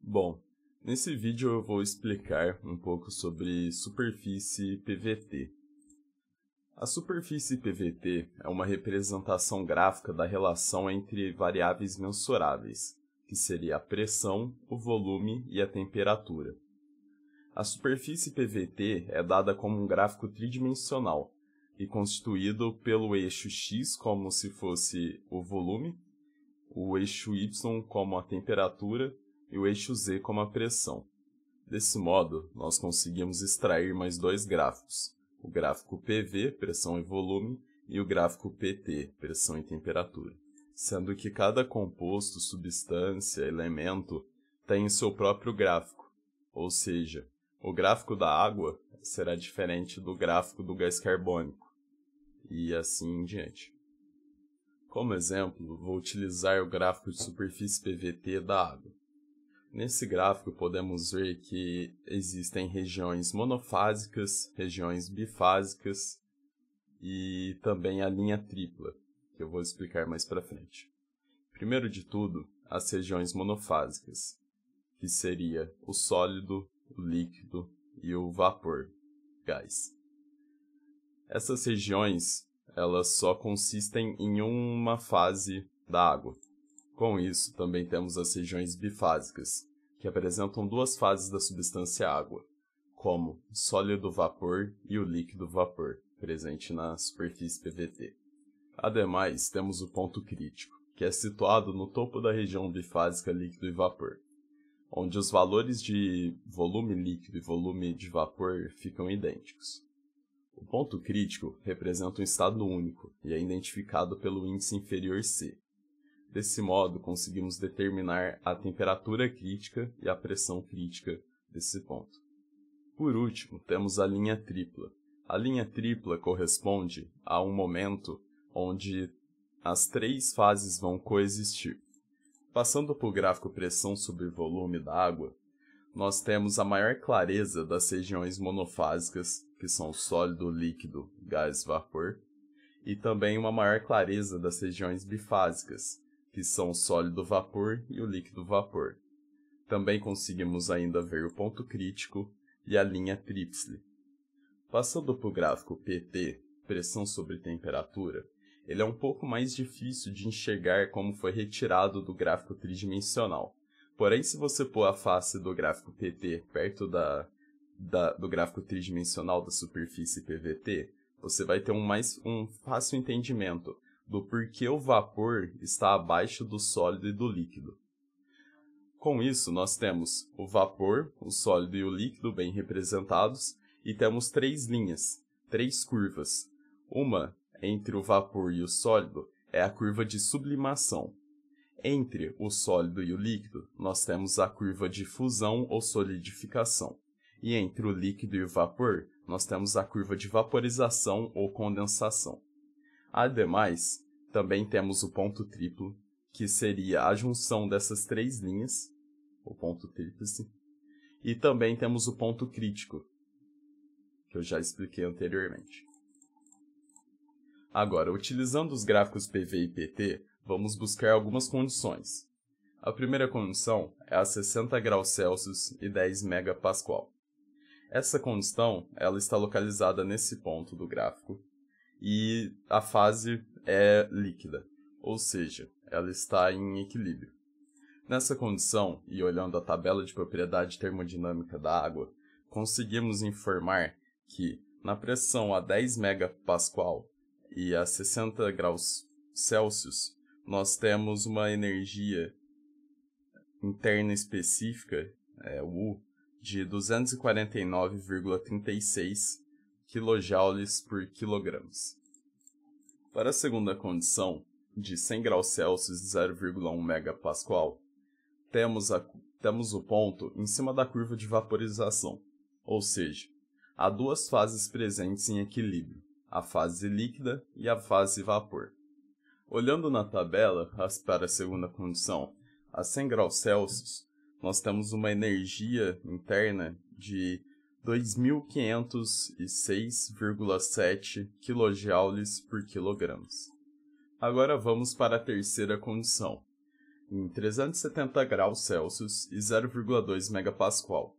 Bom, nesse vídeo eu vou explicar um pouco sobre superfície PVT. A superfície PVT é uma representação gráfica da relação entre variáveis mensuráveis, que seria a pressão, o volume e a temperatura. A superfície PVT é dada como um gráfico tridimensional e constituído pelo eixo X como se fosse o volume, o eixo Y como a temperatura e o eixo Z como a pressão. Desse modo, nós conseguimos extrair mais dois gráficos, o gráfico PV, pressão e volume, e o gráfico PT, pressão e temperatura, sendo que cada composto, substância, elemento tem o seu próprio gráfico, ou seja, o gráfico da água será diferente do gráfico do gás carbônico, e assim em diante. Como exemplo, vou utilizar o gráfico de superfície PVT da água. Nesse gráfico podemos ver que existem regiões monofásicas, regiões bifásicas e também a linha tripla, que eu vou explicar mais para frente. Primeiro de tudo, as regiões monofásicas, que seria o sólido, o líquido e o vapor, gás. Essas regiões, elas só consistem em uma fase da água. Com isso, também temos as regiões bifásicas, que apresentam duas fases da substância água, como o sólido vapor e o líquido vapor, presente na superfície PVT. Ademais, temos o ponto crítico, que é situado no topo da região bifásica líquido e vapor, onde os valores de volume líquido e volume de vapor ficam idênticos. O ponto crítico representa um estado único e é identificado pelo índice inferior C. Desse modo, conseguimos determinar a temperatura crítica e a pressão crítica desse ponto. Por último, temos a linha tripla. A linha tripla corresponde a um momento onde as três fases vão coexistir. Passando para o gráfico pressão sobre volume da água, nós temos a maior clareza das regiões monofásicas, que são o sólido, líquido, gás, vapor, e também uma maior clareza das regiões bifásicas, que são o sólido vapor e o líquido vapor. Também conseguimos ainda ver o ponto crítico e a linha tríplice. Passando para o gráfico PT, pressão sobre temperatura, ele é um pouco mais difícil de enxergar como foi retirado do gráfico tridimensional. Porém, se você pôr a face do gráfico PT perto do gráfico tridimensional da superfície PVT, você vai ter um fácil entendimento do porquê o vapor está abaixo do sólido e do líquido. Com isso, nós temos o vapor, o sólido e o líquido bem representados, e temos três linhas, três curvas. Uma entre o vapor e o sólido é a curva de sublimação. Entre o sólido e o líquido, nós temos a curva de fusão ou solidificação. E entre o líquido e o vapor, nós temos a curva de vaporização ou condensação. Ademais, também temos o ponto triplo, que seria a junção dessas três linhas, o ponto tríplice, e também temos o ponto crítico, que eu já expliquei anteriormente. Agora, utilizando os gráficos PV e PT, vamos buscar algumas condições. A primeira condição é a 60 graus Celsius e 10 megapascal. Essa condição ela está localizada nesse ponto do gráfico e a fase é líquida, ou seja, ela está em equilíbrio. Nessa condição, e olhando a tabela de propriedade termodinâmica da água, conseguimos informar que na pressão a 10 megapascal e a 60 graus Celsius, nós temos uma energia interna específica, U, de 249,36 kJ por quilogramos. Para a segunda condição, de 100 graus Celsius e 0,1 megapascal, temos o ponto em cima da curva de vaporização, ou seja, há duas fases presentes em equilíbrio, a fase líquida e a fase vapor. Olhando na tabela para a segunda condição, a 100 graus Celsius, nós temos uma energia interna de 2.506,7 kJ por quilogramos. Agora vamos para a terceira condição. em 370 graus Celsius e 0,2 megapascal.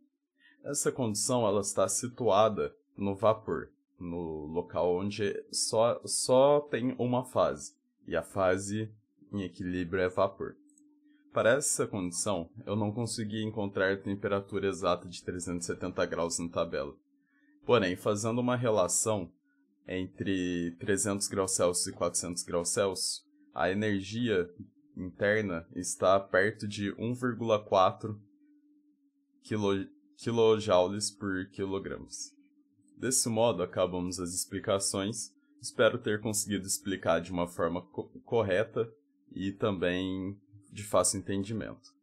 Essa condição ela está situada no vapor, no local onde só tem uma fase, e a fase em equilíbrio é vapor. Para essa condição, eu não consegui encontrar a temperatura exata de 370 graus na tabela. Porém, fazendo uma relação entre 300 graus Celsius e 400 graus Celsius, a energia interna está perto de 1,4 kJ por quilogramos. Desse modo, acabamos as explicações. Espero ter conseguido explicar de uma forma correta e também de fácil entendimento.